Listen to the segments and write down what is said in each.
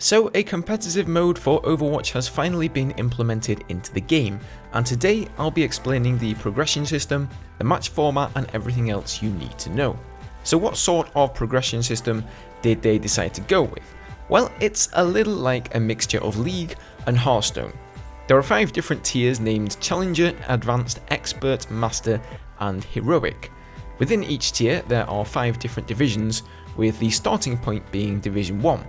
So a competitive mode for Overwatch has finally been implemented into the game, and today I'll be explaining the progression system, the match format and everything else you need to know. So what sort of progression system did they decide to go with? Well, it's a little like a mixture of League and Hearthstone. There are 5 different tiers named Challenger, Advanced, Expert, Master and Heroic. Within each tier there are 5 different divisions, with the starting point being Division 1.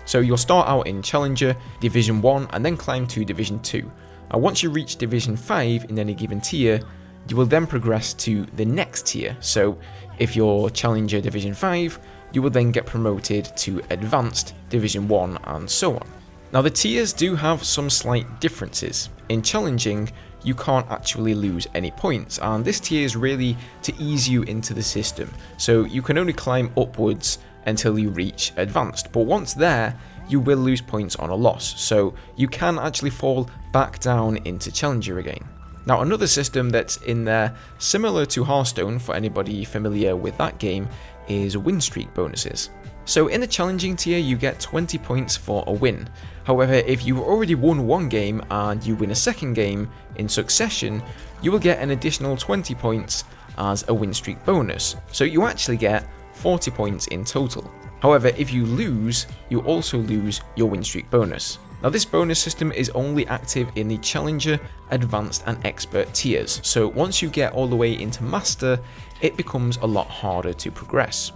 So you'll start out in Challenger, Division 1 and then climb to Division 2. And once you reach Division 5 in any given tier, you will then progress to the next tier. So if you're Challenger Division 5, you will then get promoted to Advanced Division 1 and so on. Now the tiers do have some slight differences. In Challenging, you can't actually lose any points, and this tier is really to ease you into the system. So you can only climb upwards until you reach Advanced, but once there, you will lose points on a loss, so you can actually fall back down into Challenger again. Now another system that's in there, similar to Hearthstone for anybody familiar with that game, is win streak bonuses. So in the challenging tier you get 20 points for a win. However, if you've already won one game and you win a second game in succession, you will get an additional 20 points as a win streak bonus. So you actually get 40 points in total. However, if you lose, you also lose your win streak bonus. Now this bonus system is only active in the Challenger, Advanced and Expert tiers, so once you get all the way into Master, it becomes a lot harder to progress.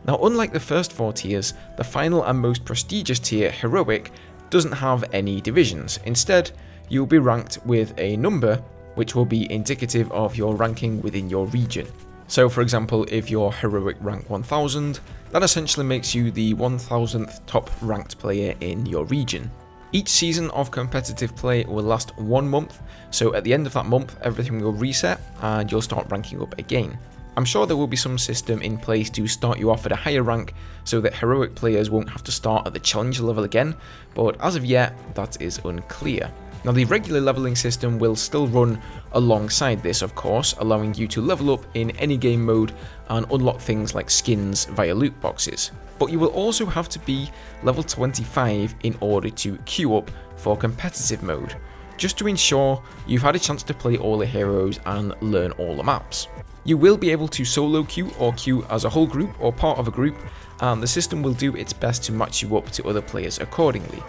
Now unlike the first 4 tiers, the final and most prestigious tier, Heroic, doesn't have any divisions. Instead, you'll be ranked with a number which will be indicative of your ranking within your region. So for example, if you're Heroic rank 1000, that essentially makes you the 1000th top ranked player in your region. Each season of competitive play will last 1 month, so at the end of that month everything will reset and you'll start ranking up again. I'm sure there will be some system in place to start you off at a higher rank so that Heroic players won't have to start at the Challenger level again, but as of yet that is unclear. Now the regular leveling system will still run alongside this, of course, allowing you to level up in any game mode and unlock things like skins via loot boxes. But you will also have to be level 25 in order to queue up for competitive mode, just to ensure you've had a chance to play all the heroes and learn all the maps. You will be able to solo queue or queue as a whole group or part of a group, and the system will do its best to match you up to other players accordingly.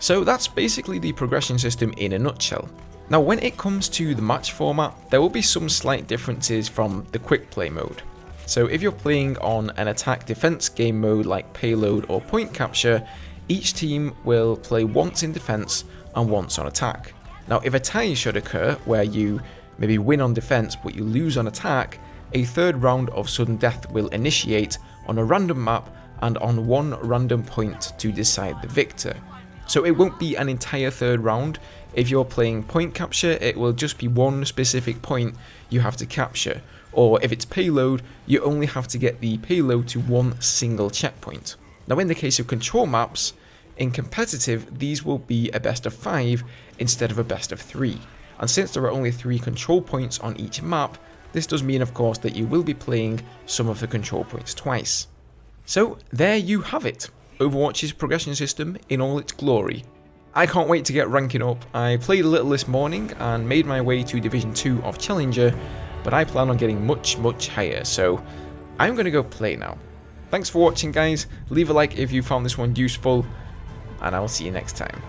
So that's basically the progression system in a nutshell. Now when it comes to the match format, there will be some slight differences from the quick play mode. So if you're playing on an attack defense game mode like payload or point capture, each team will play once in defense and once on attack. Now if a tie should occur where you maybe win on defense but you lose on attack, a third round of sudden death will initiate on a random map and on one random point to decide the victor. So it won't be an entire third round. If you're playing point capture, it will just be one specific point you have to capture, or if it's payload, you only have to get the payload to one single checkpoint. Now in the case of control maps, in competitive these will be a best of 5 instead of a best of 3, and since there are only 3 control points on each map, this does mean of course that you will be playing some of the control points twice. So there you have it, Overwatch's progression system in all its glory. I can't wait to get ranking up. I played a little this morning and made my way to Division 2 of Challenger, but I plan on getting much higher, so I'm going to go play now. Thanks for watching guys, leave a like if you found this one useful, and I will see you next time.